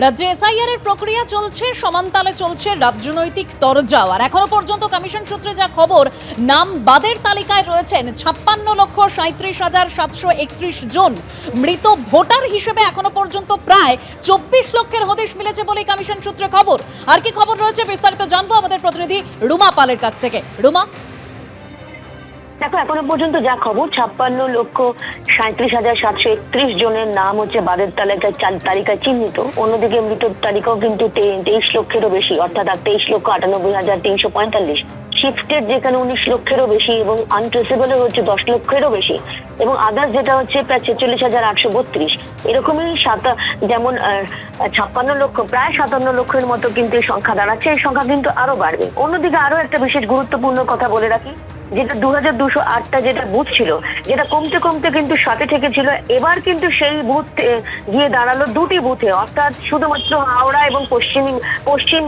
রাজ্যে এসআইআর এর প্রক্রিয়া চলছে, সমানতালে চলছে রাজনৈতিক তরজাও। আর এখনো পর্যন্ত কমিশন সূত্রে যা খবর, নাম বাদের তালিকায় রয়েছেন 56,37,731 জন। মৃত ভোটার হিসেবে এখনো পর্যন্ত প্রায় 24 লক্ষের হদিশ মিলেছে বলে কমিশন সূত্রে খবর। আর কি খবর রয়েছে বিস্তারিত জানবো আমাদের প্রতিনিধি রুমা পালের কাছ থেকে। রুমা, দেখো, এখনো পর্যন্ত যা খবর 56,37,731 জনের নাম হচ্ছে বাদের তালিকায় চিহ্নিত। অন্যদিকে মৃত তালিকাও কিন্তু 23 লক্ষেরও বেশি, অর্থাৎ 23,98,345। শিফটেড যেখানে 19 লক্ষেরও বেশি এবং আনট্রেসেবল হচ্ছে 10 লক্ষেরও বেশি এবং আদার্স যেটা হচ্ছে প্রায় 46,832। এরকমই যেমন 56 লক্ষ, প্রায় 57 লক্ষের মতো কিন্তু এই সংখ্যা দাঁড়াচ্ছে। এই সংখ্যা কিন্তু আরো বাড়বে। অন্যদিকে আরো একটা বিশেষ গুরুত্বপূর্ণ কথা বলে রাখি, যেটা 2208টা যেটা বুথ ছিল, যেটা কমতে কমতে কিন্তু 7 থেকে ছিল, এবার কিন্তু সেই বুথ গিয়ে দাঁড়ালো 2টি বুথে, অর্থাৎ শুধুমাত্র হাওড়া এবং পশ্চিম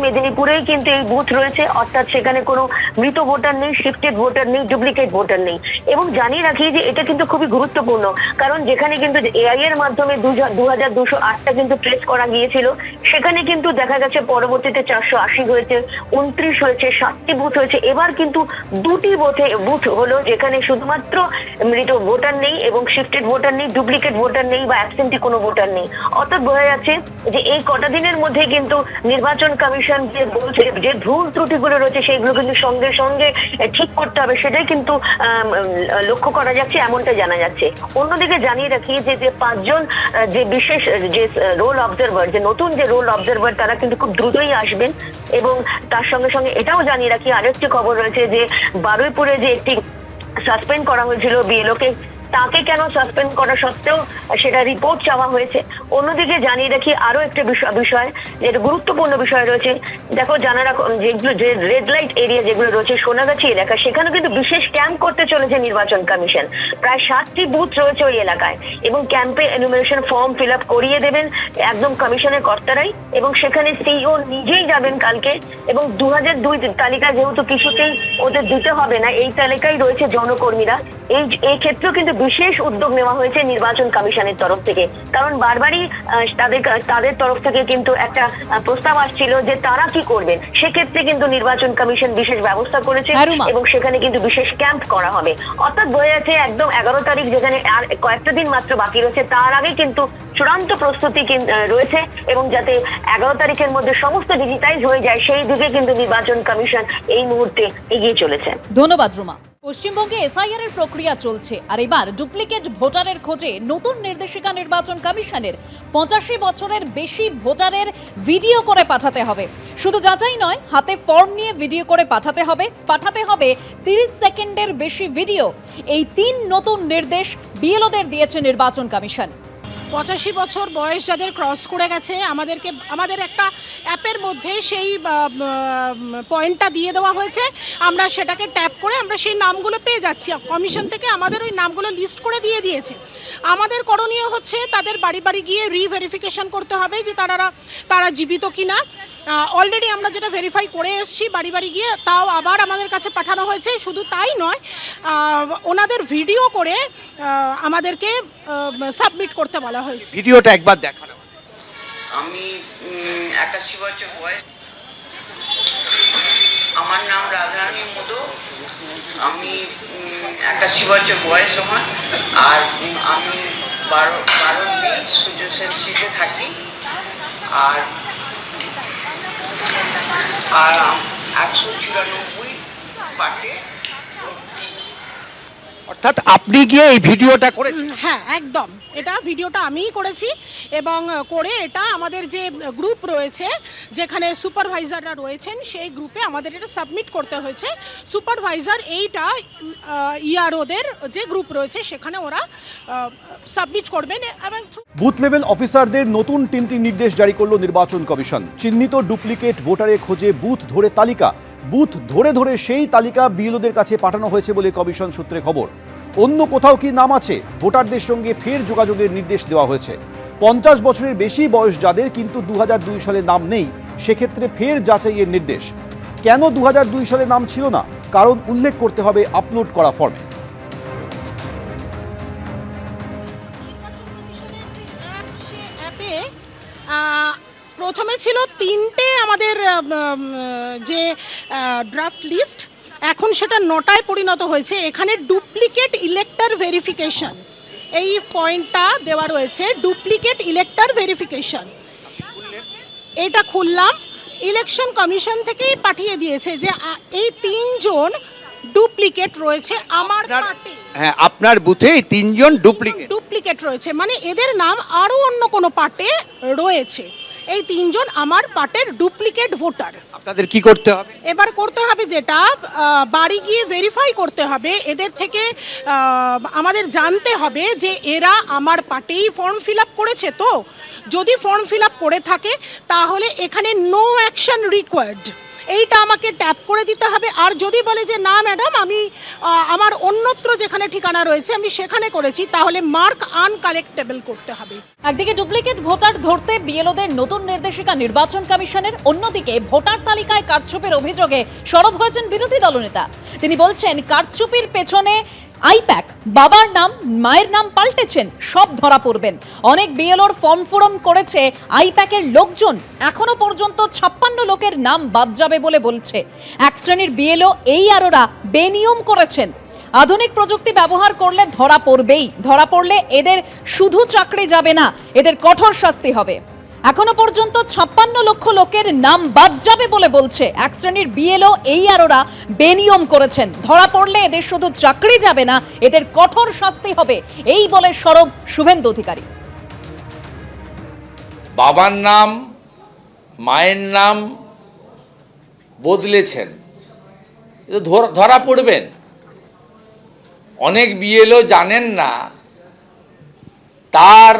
মেদিনীপুরেই কিন্তু এই বুথ রয়েছে। অর্থাৎ সেখানে কোনো মৃত ভোটার নেই, শিফটেড ভোটার নেই, ডুপ্লিকেট ভোটার নেই। এবং জানিয়ে রাখি যে এটা কিন্তু খুবই গুরুত্বপূর্ণ, কারণ যেখানে কিন্তু এআই এর মাধ্যমে 2208টা কিন্তু ট্রেস করা গিয়েছিল, সেখানে কিন্তু দেখা গেছে পরবর্তীতে 480 হয়েছে, 29 হয়েছে, 7টি বুথ হয়েছে। এবার কিন্তু 2টি বুথ হলো যেখানে শুধুমাত্র মৃত ভোটার নেই এবং শিফটেড ভোটার নেই, ডুপ্লিকেট ভোটার নেই বা অ্যাবসেন্টি কোনো ভোটার নেই। অর্থাৎ বোঝা যাচ্ছে যে এই কটা দিনের মধ্যে কিন্তু নির্বাচন কমিশন যে বলছে যে ভুল ত্রুটিগুলো রয়েছে সেইগুলো কিন্তু সঙ্গে সঙ্গে ঠিক করতে হবে, সেটাই কিন্তু লক্ষ্য করা যাচ্ছে, এমনটা জানা যাচ্ছে। অন্যদিকে জানিয়ে রাখি যে 5 জন যে বিশেষ যে রোল অবজারভার, যে নতুন যে রোল অবজারভার, তারা কিন্তু খুব দ্রুতই আসবেন। এবং তার সঙ্গে সঙ্গে এটাও জানিয়ে রাখি, আরেকটি খবর রয়েছে যে বারুইপুরে যে একটি সাসপেন্ড করা হয়েছিল বিএলওকে, তাকে কেন সাসপেন্ড করা সত্ত্বেও সেটা রিপোর্ট চাওয়া হয়েছে। অন্যদিকে জানিয়ে রাখি আরো একটা বিষয়, যেটা গুরুত্বপূর্ণ বিষয় রয়েছে। দেখো, জানা রাখো যেগুলো যে রেড লাইট এরিয়া যেগুলো রয়েছে সোনাগাছি এলাকা, সেখানে কিন্তু বিশেষ ক্যাম্প করতে চলেছে নির্বাচন কমিশন। প্রায় 7টি বুথ রয়েছে ওই এলাকায় এবং ক্যাম্পে এনুমারেশন ফর্ম ফিল আপ করিয়ে দেবেন একদম কমিশনের কর্তারাই। এবং সেখানে সিইও নিজেই যাবেন কালকে। এবং 2002 তালিকা যেহেতু কিছুতেই ওদের দিতে হবে না, এই তালিকায় রয়েছে জনকর্মীরা। এই ক্ষেত্রেও কিন্তু বিশেষ উদ্যোগ নেওয়া হয়েছে নির্বাচন কমিশনের তরফ থেকে, কারণ বারবারই তাদের তরফ থেকে কিন্তু একটা প্রস্তাব আসছিল যে তারা কি করবেন। সেক্ষেত্রে কিন্তু নির্বাচন কমিশন বিশেষ ব্যবস্থা করেছে এবং সেখানে কিন্তু বিশেষ ক্যাম্প করা হবে। অর্থাৎ বোঝা যাচ্ছে একদম 11 তারিখ, যেখানে আর কয়েকটা দিন মাত্র বাকি রয়েছে, তার আগে কিন্তু চূড়ান্ত প্রস্তুতি রয়েছে এবং যাতে 11 তারিখের মধ্যে সমস্ত ডিজিটাইজ হয়ে যায়, সেই দিকে কিন্তু নির্বাচন কমিশন এই মুহূর্তে এগিয়ে চলেছে। ধন্যবাদ রুমা। পশ্চিমবঙ্গে এসআইআর এর প্রক্রিয়া চলছে, আর এবার ডুপ্লিকেট ভোটারের খোঁজে নতুন নির্দেশিকা নির্বাচন কমিশনের। 85 বছরের বেশি ভোটারের ভিডিও করে পাঠাতে হবে। শুধু যাচাই নয়, হাতে ফর্ম নিয়ে ভিডিও করে পাঠাতে হবে 30 সেকেন্ডের বেশি ভিডিও। এই 3 নতুন নির্দেশ বিএলওদের দিয়েছে নির্বাচন কমিশন। 85 বছর বয়স যাদের ক্রস করে গেছে, আমাদের একটা অ্যাপের মধ্যে সেই পয়েন্টটা দিয়ে দেওয়া হয়েছে। আমরা সেটাকে ট্যাপ করে আমরা সেই নামগুলো পেয়ে যাচ্ছি। কমিশন থেকে আমাদের ওই নামগুলো লিস্ট করে দিয়ে দিয়েছে। আমাদের করণীয় হচ্ছে তাদের বাড়ি বাড়ি গিয়ে রিভেরিফিকেশন করতে হবে যে তারা জীবিত কিনা। অলরেডি আমরা যেটা ভেরিফাই করে এসেছি বাড়ি বাড়ি গিয়ে, তাও আবার আমাদের কাছে পাঠানো হয়েছে। শুধু তাই নয়, ওনাদের ভিডিও করে আমাদেরকে সাবমিট করতে বলা হয়েছে। ভিডিওটা একবার দেখানো। আমি 81 বছর বয়স, আমার নাম রাধারানী মোদক, আমি 81 বছর বয়স আমার, আর আমি 12 সূর্য সেন স্ট্রিটে থাকি। আর 194 পাটে। অর্থাৎ আপনি গিয়ে এই ভিডিওটা করেছেন? হ্যাঁ, একদম। এটা ভিডিওটা আমিই করেছি এবং করে এটা আমাদের যে গ্রুপ রয়েছে, যেখানে সুপারভাইজাররা রয়েছেন, সেই গ্রুপে আমাদের এটা সাবমিট করতে হয়েছে। সুপারভাইজার এইটা ইআরওদের যে গ্রুপ রয়েছে সেখানে ওরা সাবমিট করবেন। এবং বুথ লেভেল অফিসারদের নতুন 3টি নির্দেশ জারি করল নির্বাচন কমিশন। চিহ্নিত ডুপ্লিকেট ভোটারের খোঁজে বুথ ধরে তালিকা, বুথ ধরে ধরে সেই তালিকা বিএলওদের কাছে পাঠানো হয়েছে বলে কমিশন সূত্রে খবর। অন্য কোথাও কি নাম আছে, ভোটারদের সঙ্গে ফের যোগাযোগের নির্দেশ দেওয়া হয়েছে। 50 বছরের বেশি বয়স যাদের কিন্তু 2002 সালে নাম নেই, সেক্ষেত্রে ফের যাচাইয়ের নির্দেশ। কেন 2002 সালে নাম ছিল না, কারণ উল্লেখ করতে হবে আপলোড করা ফর্মে। প্রথমে ছিল 3টে আমাদের যে ড্রাফট লিস্ট, এখন সেটা 9টায় পরিণত হয়েছে। এখানে ডুপ্লিকেট ইলেক্টর ভেরিফিকেশন, এই পয়েন্টটা দেওয়া রয়েছে, ডুপ্লিকেট ইলেক্টর ভেরিফিকেশন। এটা খুললাম, ইলেকশন কমিশন থেকেই পাঠিয়ে দিয়েছে যে এই 3 জন ডুপ্লিকেট রয়েছে আমার পার্টি। হ্যাঁ, আপনার বুথে এই 3 জন ডুপ্লিকেট। ডুপ্লিকেট রয়েছে মানে এদের নাম আরও অন্য কোনো পার্টে রয়েছে। এই 3 জন আমার পার্টের ডুপ্লিকেট ভোটার। আপনাদের কি করতে হবে? এবার করতে হবে যেটা, বাড়ি গিয়ে ভেরিফাই করতে হবে, এদের থেকে আমাদের জানতে হবে যে এরা আমার পার্টেই ফর্ম ফিল আপ করেছে। তো যদি ফর্ম ফিল আপ করে থাকে তাহলে এখানে নো অ্যাকশন রিকোয়ার্ড, এইটা আমাকে ট্যাপ করে দিতে হবে। আর যদি বলে যে না ম্যাডাম আমি আমার অন্যত্র যেখানে ঠিকানা রয়েছে আমি সেখানে করেছি, তাহলে মার্ক আনকালেক্টেবল করতে হবে। একদিকে ডুপ্লিকেট ভোটার ধরতে বিএলওদের নতুন নির্দেশিকা নির্বাচন কমিশনের, অন্যদিকে ভোটার তালিকায় কারচুপির অভিযোগে সরব হয়েছেন বিরোধী দলনেতা। তিনি বলছেন কারচুপির পেছনে আইপ্যাক, বাবার নাম মায়ের নাম পাল্টেছেন, সব ধরা পড়বেন। অনেক বিএলওর ফর্ম ফোরম করেছে আইপ্যাকের লোকজন, এখনো পর্যন্ত 56 লোকের নাম বাদ যাবে বলে বলছে। এক শ্রেণীর বিএলও এই আরোরা বেনিয়ম করেছেন। আধুনিক প্রযুক্তি ব্যবহার করলে ধরা পড়বেই, ধরা পড়লে এদের শুধু চাকরি যাবে না, এদের কঠোর শাস্তি হবে। এখনো পর্যন্ত 56 লক্ষ লোকের নাম বাদ যাবে বলে বলছে এক শ্রেণীর বিএলও এই আরোরা বেনিয়ম করেছেন। ধরা পড়লে এদের শুধু চাকরি যাবে না, এদের কঠোর শাস্তি হবে, এই বলে সরব শুভেন্দু অধিকারী। বাবার নাম মায়ের নাম বদলেছেন, ধরা পড়বেন। অনেক বিএলও জানেন না তার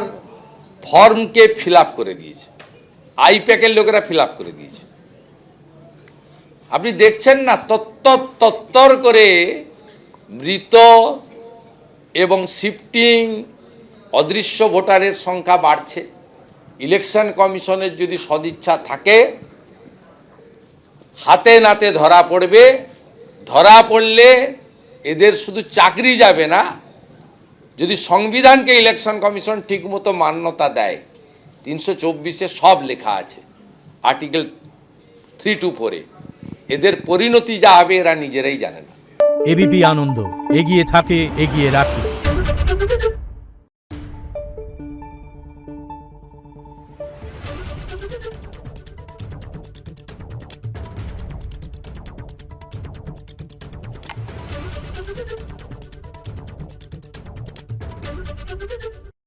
ফর্মকে ফিল আপ করে দিয়েছে, আইপ্যাকের লোকেরা ফিল আপ করে দিয়েছে। আপনি দেখছেন না তত্তর করে মৃত এবং শিফটিং অদৃশ্য ভোটারের সংখ্যা বাড়ছে। ইলেকশন কমিশনের যদি সদিচ্ছা থাকে হাতে নাতে ধরা পড়বে। ধরা পড়লে এদের শুধু চাকরি যাবে না, যদি সংবিধানকে ইলেকশন কমিশন ঠিকমতো মান্যতা দেয়, 324-এ সব লেখা আছে, আর্টিকেল 3-4-এ, এদের পরিণতি যা হবে এরা নিজেরাই জানে না। এবিপি আনন্দ, এগিয়ে থাকে, এগিয়ে রাখে।